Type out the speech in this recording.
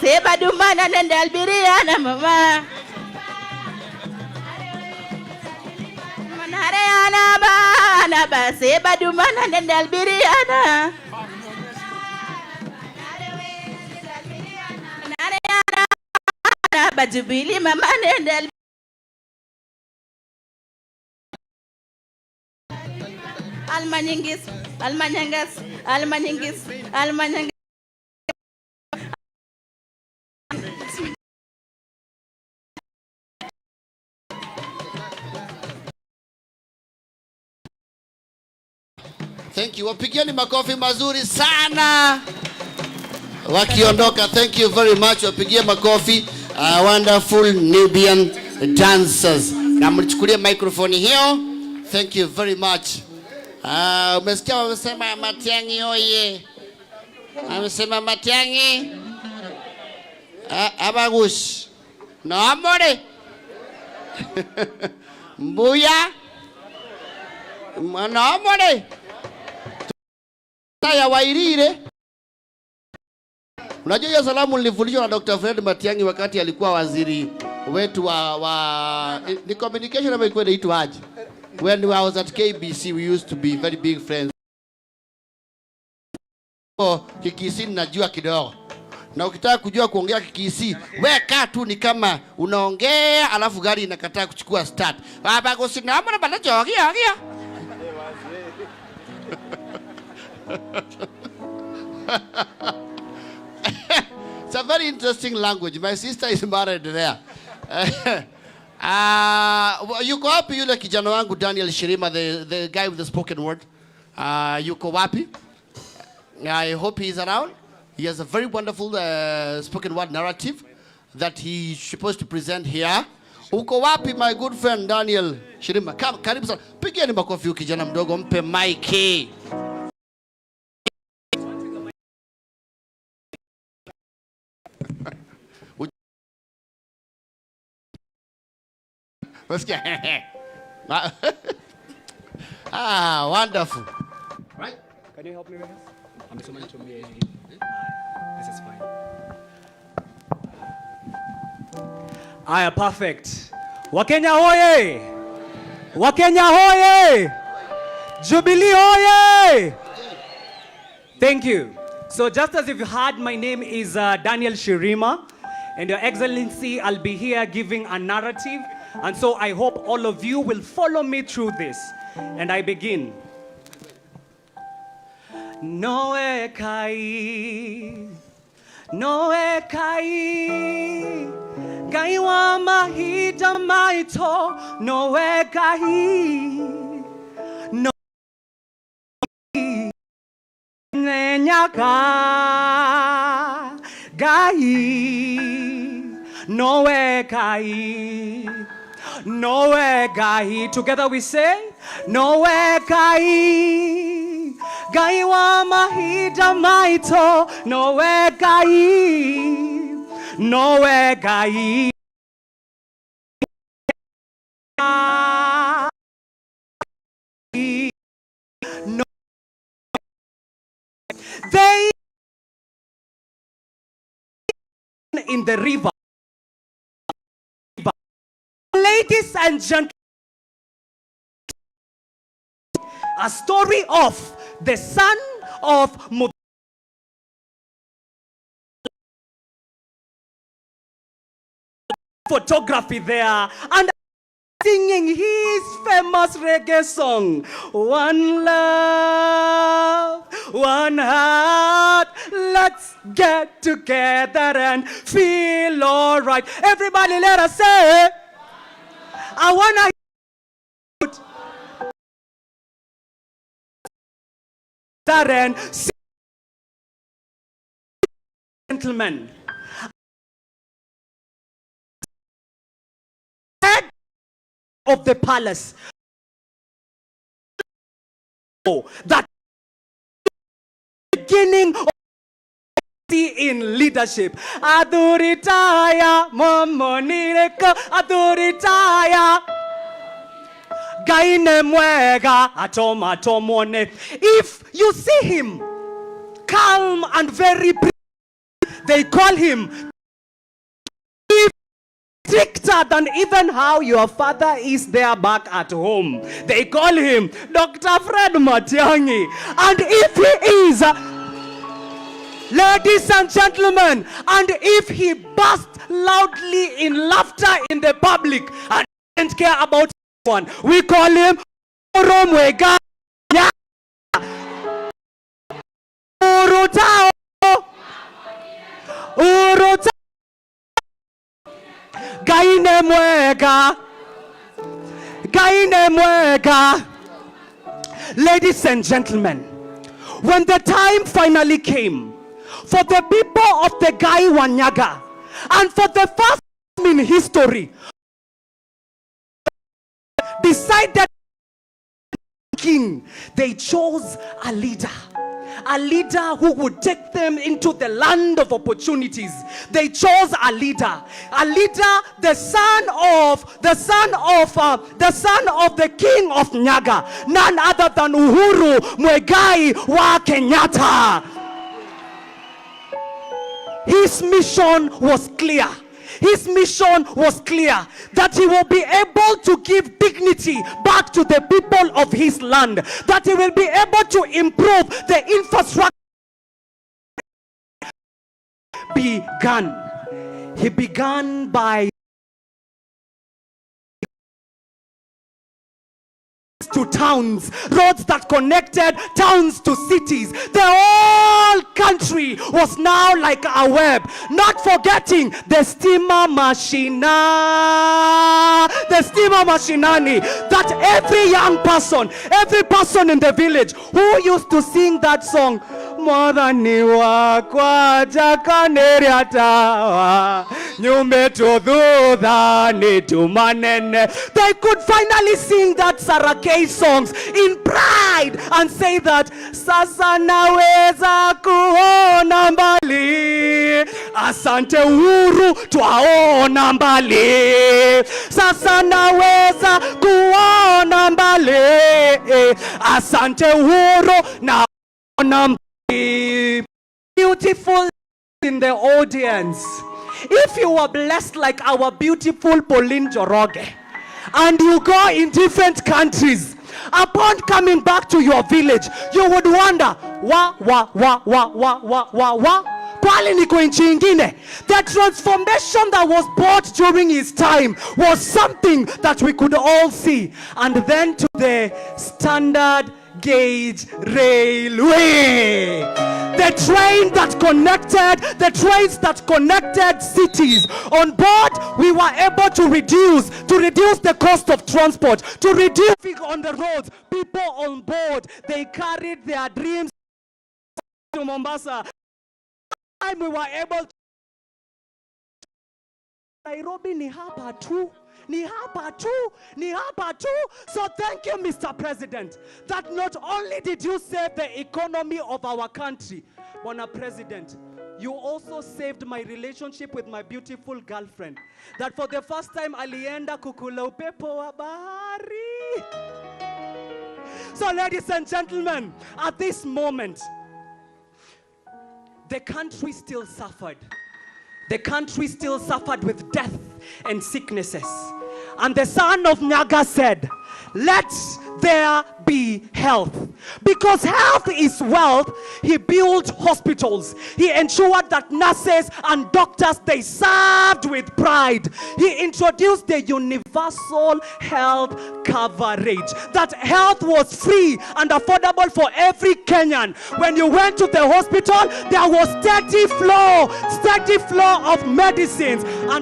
seba dumana nende albiriana mama. Manariana bana ba seba dumana nende albiriana. Manariana ba Jubilee mama nende Almanyingis. Thank you. Wapigieni makofi mazuri sana. Wakiondoka, thank you very much. Wapigie makofi. Wonderful Nubian dancers. Na mlichukulia microphone hiyo. Thank you very much. Umesikia wamesema Matiang'i oye. Wamesema Matiang'i. Abagush. No amore. Mbuya. No amore. Taya wairire. Unajua hiyo salamu nilifundishwa na Dr. Fred Matiang'i wakati alikuwa waziri wetu wa the communication ama ilikuwa inaitwa aje? When I was at KBC, we used to be very big friends. Kikisi najua kidogo. Na ukitaka kujua kuongea Kikisi, wewe kaa tu ni kama unaongea alafu gari inakataa kuchukua start. Baba kusinama na bala jogia. It's a very interesting language. My sister is married there. Yuko wapi yule kijana wangu Daniel Shirima, the guy with the spoken word? Yuko wapi? I hope he's around. He has a very wonderful spoken word narrative that he's supposed to present here. Uko wapi my good friend Daniel Shirima? Karibu sana. Pigeni makofi huyu kijana mdogo, mpe mic. Wonderful. Right? Can you help me with this? I'm so much to me. This is fine. Aya, perfect. Wakenya hoye! Wakenya hoye! Jubilee hoye! Thank you. So just as if you heard, my name is Daniel Shirima, and Your Excellency, I'll be here giving a narrative. And so I hope all of you will follow me through this. And I begin. Noe kai, gaiwa mahita maito, noe kai, no nenyaka, gai, noe kai. Noe gai, together we say, Noe gai, gai wa mahida maito, Noe gai, Noe gai. They in the river. Ladies and gentlemen, a story of the son of photography there and singing his famous reggae song, One Love, One Heart, let's get together and feel alright. Everybody let us say, I wanna that and gentlemen, head of the palace, that beginning of in leadership. Aduritaya, momonireka, aduritaya. Gaine mwega, atoma tomone. If you see him calm and very, they call him stricter than even how your father is there back at home. They call him Dr. Fred Matiang'i. And if he is, ladies and gentlemen, and if he bursts loudly in laughter in the public and doesn't care about anyone, we call him Oromwega. Urutao. Urutao. Gaine mwega. Gaine mwega. Ladies and gentlemen, when the time finally came for the people of the Gai Wanyaga, and for the first time in history, decided king, they chose a leader who would take them into the land of opportunities. They chose a leader, the son of the king of Nyaga, none other than Uhuru Muigai wa Kenyatta. His mission was clear. His mission was clear, that he will be able to give dignity back to the people of his land, that he will be able to improve the infrastructure. He began by to towns, roads that connected towns to cities. The whole country was now like a web, not forgetting the steamer machinani, that every young person, every person in the village who used to sing that song, they could finally sing that Sarake songs in pride and say that sasa naweza kuona mbali, asante Uhuru twaona mbali, sasa naweza kuona mbali, asante Uhuru naona mbali. Beautiful in the audience, if you were blessed like our beautiful Pauline Njoroge, and you go in different countries, upon coming back to your village, you would wonder, kwani niko nchi ingine? The transformation that was brought during his time was something that we could all see. And then to the standard gauge railway, the trains that connected cities. On board, we were able to reduce the cost of transport, to reduce on the roads. People on board, they carried their dreams to Mombasa. And we were able to Nairobi ni hapa tu. So thank you, Mr. President, that not only did you save the economy of our country, Mr. President, you also saved my relationship with my beautiful girlfriend. That for the first time, alienda kukula upepo wa bahari. So ladies and gentlemen, at this moment, the country still suffered. The country still suffered with death and sicknesses. And the son of Nyaga said, let there be health. Because health is wealth, he built hospitals. He ensured that nurses and doctors, they served with pride. He introduced the universal health coverage. That health was free and affordable for every Kenyan. When you went to the hospital, there was steady flow of medicines. And